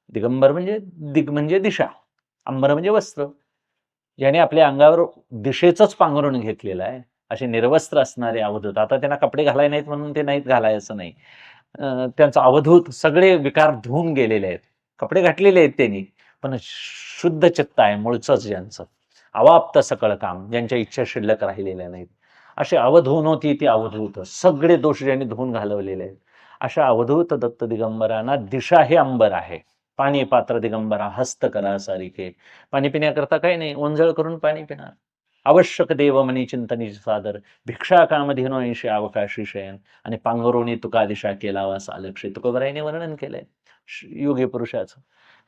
दिगंबर म्हणजे दिग म्हणजे दिशा, अंबर म्हणजे वस्त्र. ज्याने आपल्या अंगावर दिशेचंच पांघरून घेतलेलं आहे. असे निर्वस्त्र असणारे अवधूत. आता त्यांना कपडे घालाय नाहीत म्हणून ते नाहीत घालायचं नाही. त्यांचं अवधूत सगळे विकार धुवून गेलेले आहेत. कपडे घातलेले आहेत त्यांनी, पण शुद्ध चित्त आहे मूळचंच ज्यांचं. अवाप्त सकळ काम, ज्यांच्या इच्छा शिल्लक राहिलेल्या नाहीत. असे अवधूनोती ती अवधूत, सगळे दोष ज्यांनी धुवून घालवलेले आहेत. अशा अवधूत दत्त दिगंबरांना दिशा हे अंबर आहे. पाणी पात्र दिगंबरा हस्त करा सारिके. पाणी पिण्याकरता काही नाही, ओंजळ करून पाणी पिणार. आवश्यक देव मनी चिंतनी सादर, भिक्षा कामधेनो ऐशी अवकाशी शयन. आणि पांघरुणी तुका दिशा केला वास आलक्षे. तुकोबराईने वर्णन केलंय योगी पुरुषाचं,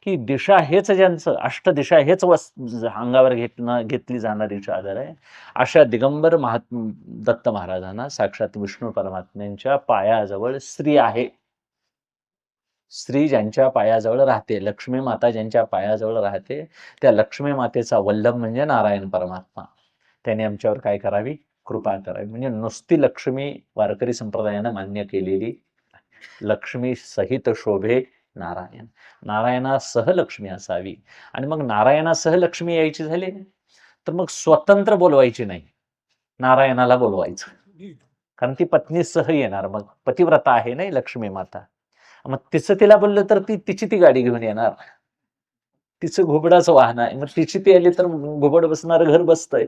की दिशा हेच ज्यांचं, अष्टदिशा हेच अंगावर घेतली जाणारी चादर आहे. अशा दिगंबर दत्त महाराजांना साक्षात विष्णू परमात्म्यांच्या पायाजवळ स्त्री आहे. स्त्री ज्यांच्या पायाजवळ राहते, लक्ष्मी माता ज्यांच्या पायाजवळ राहते, त्या लक्ष्मी मातेचा वल्लभ म्हणजे नारायण परमात्मा. त्याने आमच्यावर काय करावी? कृपा करावी. म्हणजे नुसती लक्ष्मी वारकरी संप्रदायानं मान्य केलेली, लक्ष्मी सहित शोभे नारायण. नारायणासह लक्ष्मी असावी. आणि मग नारायणासह लक्ष्मी यायची झाली तर मग स्वतंत्र बोलवायची नाही, नारायणाला बोलवायचं. कारण ती पत्नीसह येणार. मग पतिव्रता आहे नाही लक्ष्मी माता. मग तिचं तिला बोललं तर तिची ती गाडी घेऊन येणार, तिचं घुबडाचं वाहन आहे. मग तिची ती आली तर घुबड बसणार घर बसतंय.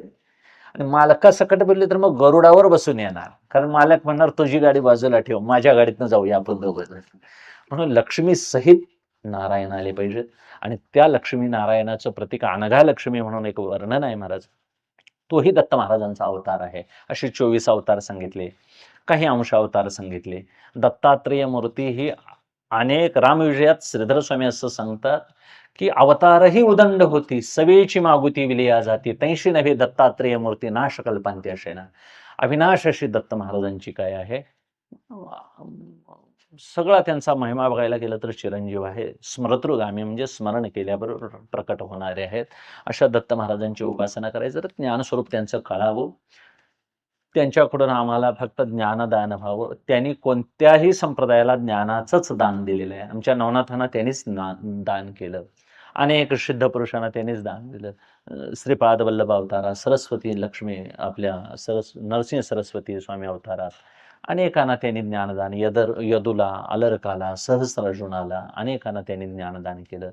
आणि मालकासकट बोलले तर मग गरुडावर बसून येणार, कारण मालक म्हणणार तुझी गाडी बाजूला ठेव, माझ्या गाडीतनं जाऊया आपण दोघं. म्हणून लक्ष्मी सहित नारायण आले पाहिजेत. आणि त्या लक्ष्मी नारायणाचं प्रतीक अनघा लक्ष्मी म्हणून एक वर्णन आहे महाराज, तोही दत्त महाराजांचा अवतार आहे. असे 24 अवतार सांगितले, काही अंश अवतार सांगितले. दत्तात्रेय मूर्ती ही अनेक रामविजयात श्रीधर स्वामी असं सांगतात की अवतारही उदंड होती, सवेची मागुती विलिया जाती, तैशी नव्हे दत्तात्रेय मूर्ती नाश कल्पांती अशेना. अविनाश अशी दत्त महाराजांची काय आहे, सगळा त्यांचा महिमा बघायला गेलं तर चिरंजीव आहे. स्मृतृगामी म्हणजे स्मरण केल्याबरोबर प्रकट होणारे आहेत. अशा दत्त महाराजांची उपासना करायचं तर ज्ञानस्वरूप त्यांचं कळावं, त्यांच्याकडून आम्हाला फक्त ज्ञानदान व्हावं. त्यांनी कोणत्याही संप्रदायाला ज्ञानाचंच दान दिलेलं आहे. आमच्या नवनाथांना त्यांनीच दान केलं, अनेक सिद्ध पुरुषांना त्यांनीच दान दिलं. श्रीपाद वल्लभ अवतारात, सरस्वती लक्ष्मी आपल्या नरसिंह सरस्वती स्वामी अवतारात अनेकांना त्यांनी ज्ञानदान, यदुला, अलर्काला, सहस्रार्जुनाला अनेकांना त्यांनी ज्ञानदान केलं.